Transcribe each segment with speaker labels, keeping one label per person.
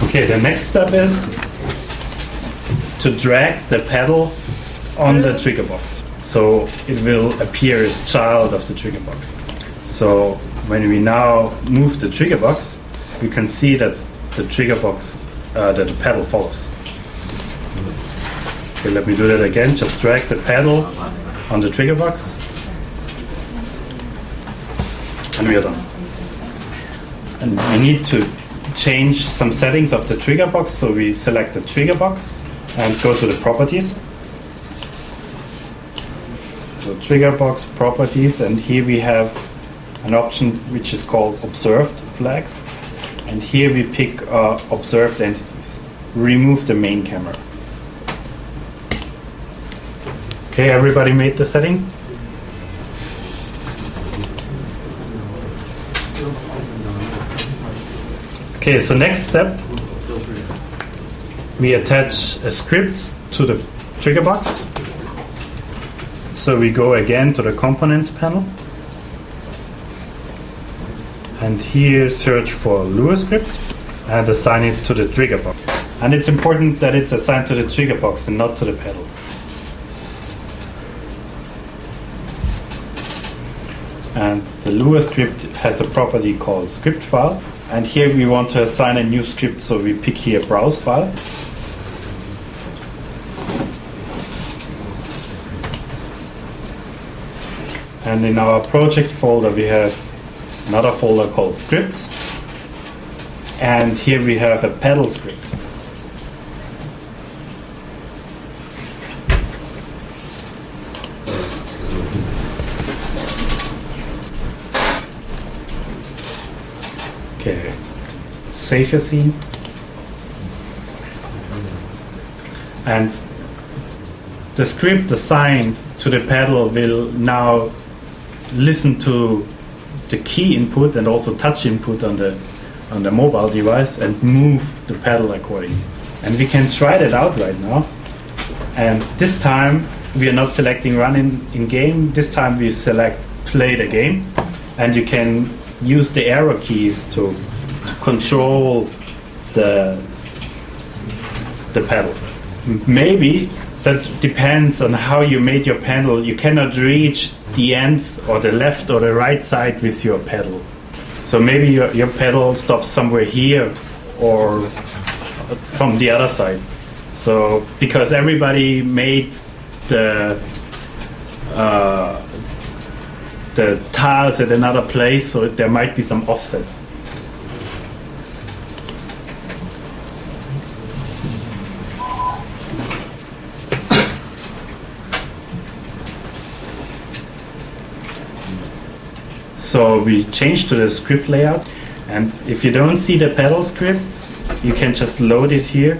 Speaker 1: Okay, the next step is to drag the pedal on the trigger box. So it will appear as child of the trigger box. So when we now move the trigger box, we can see that the trigger box, that the pedal follows. Okay, let me do that again. Just drag the pedal on the trigger box. And we are done. And we need to change some settings of the trigger box. So we select the trigger box and go to the properties. So trigger box properties, and here we have an option which is called observed flags. And here we pick observed entities. Remove the main camera. Okay, everybody made the setting? Okay, so next step, we attach a script to the trigger box. So we go again to the components panel. And here search for Lua script and assign it to the trigger box. And it's important that it's assigned to the trigger box and not to the pedal. And the Lua script has a property called script file. And here we want to assign a new script, so we pick here browse file. And in our project folder we have another folder called scripts. And here we have a pedal script. Okay, save your scene. And the script assigned to the pedal will now listen to the key input and also touch input on the mobile device and move the pedal accordingly. And we can try that out right now. And this time we are not selecting run in game. This time we select play the game, and you can use the arrow keys to control the pedal. Maybe that depends on how you made your pedal. You cannot reach the end or the left or the right side with your pedal. So maybe your pedal stops somewhere here or from the other side. So because everybody made the tiles at another place, so there might be some offset. So we change to the script layout, and if you don't see the pedal scripts, you can just load it here.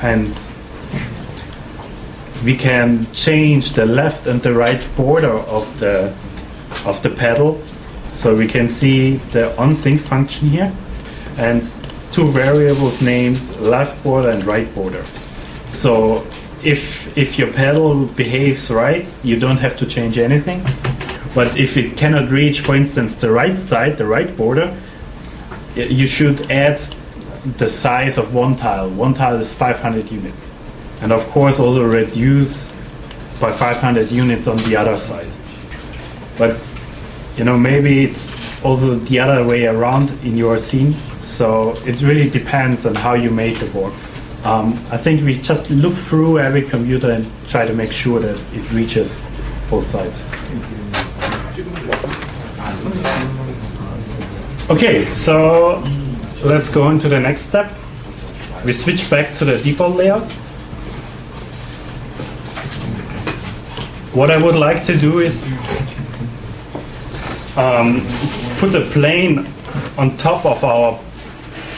Speaker 1: And we can change the left and the right border of the pedal. So we can see the onSync function here, and two variables named left border and right border. So if your pedal behaves right, you don't have to change anything. But if it cannot reach, for instance, the right side, the right border, you should add the size of one tile. One tile is 500 units. And of course also reduce by 500 units on the other side. But maybe it's also the other way around in your scene. So it really depends on how you made the board. I think we just look through every computer and try to make sure that it reaches both sides. Okay, so let's go into the next step. We switch back to the default layout. What I would like to do is put a plane on top of our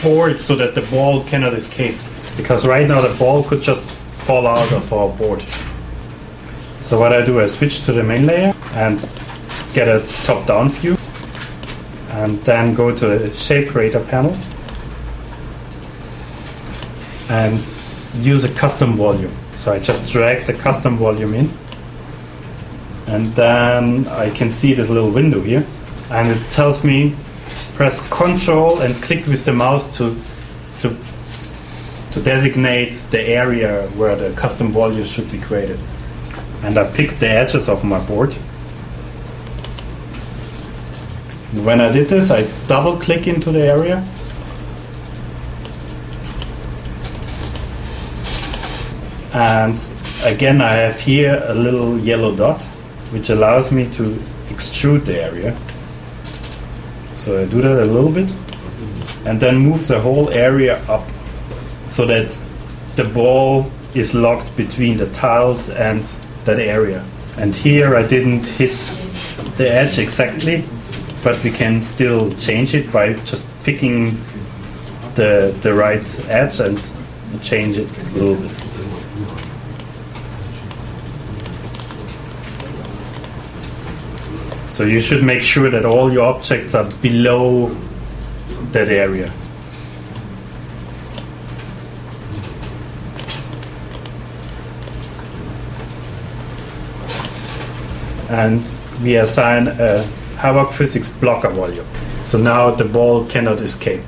Speaker 1: board so that the ball cannot escape. Because right now the ball could just fall out of our board. So what I do is switch to the main layer and get a top-down view. And then go to the shape creator panel. And use a custom volume. So I just drag the custom volume in, and then I can see this little window here, and it tells me press Ctrl and click with the mouse to designate the area where the custom volume should be created. And I pick the edges of my board. When I did this, I double click into the area. And again, I have here a little yellow dot, which allows me to extrude the area. So I do that a little bit, and then move the whole area up so that the ball is locked between the tiles and that area. And here I didn't hit the edge exactly, but we can still change it by just picking the right edge and change it a little bit. So you should make sure that all your objects are below that area. And we assign a Havok physics blocker volume. So now the ball cannot escape.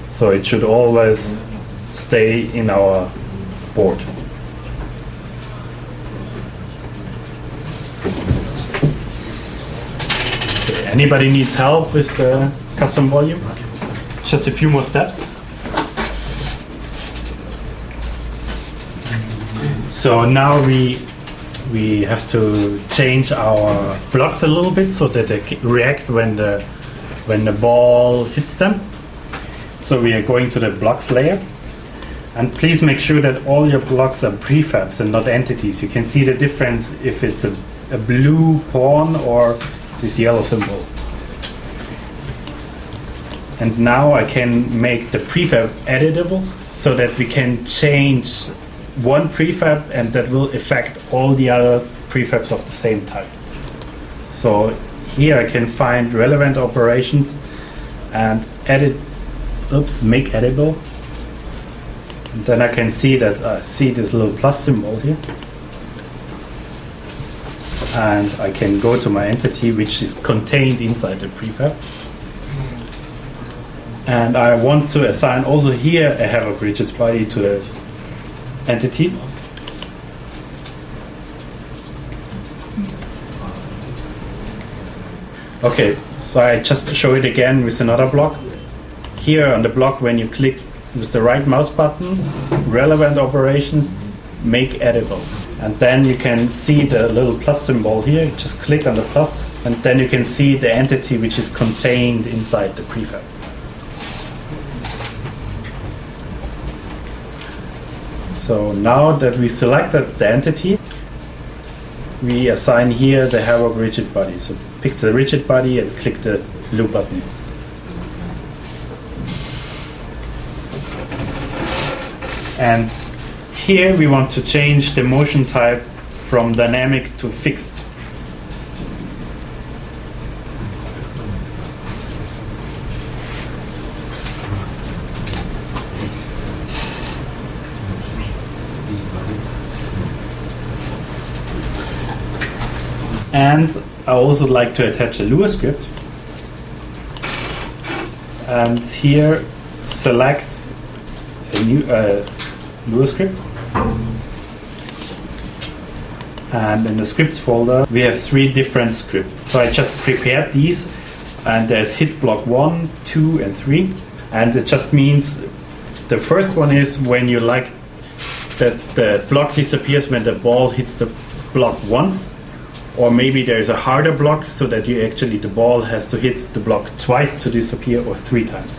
Speaker 1: So it should always stay in our board. Okay, anybody needs help with the custom volume? Just a few more steps. So now we have to change our blocks a little bit so that they react when the ball hits them. So we are going to the blocks layer, and please make sure that all your blocks are prefabs and not entities. You can see the difference if it's a blue pawn or this yellow symbol. And now I can make the prefab editable so that we can change one prefab and that will affect all the other prefabs of the same type. So here I can find relevant operations and make editable. And then I can see that I see this little plus symbol here. And I can go to my entity, which is contained inside the prefab. And I want to assign also here a Havok Rigid body to the entity. Okay, so I just show it again with another block. Here on the block, when you click with the right mouse button, relevant operations, make editable. And then you can see the little plus symbol here. Just click on the plus, and then you can see the entity which is contained inside the prefab. So now that we selected the entity, we assign here the Havok Rigid body. So pick the rigid body and click the blue button. And here we want to change the motion type from dynamic to fixed. And I also like to attach a Lua script. And here select a new Lua script. And in the scripts folder we have 3 different scripts. So I just prepared these, and there's hit block 1, 2 and 3. And it just means the first one is when you like that the block disappears when the ball hits the block once. Or maybe there is a harder block so that the ball has to hit the block twice to disappear, or 3 times.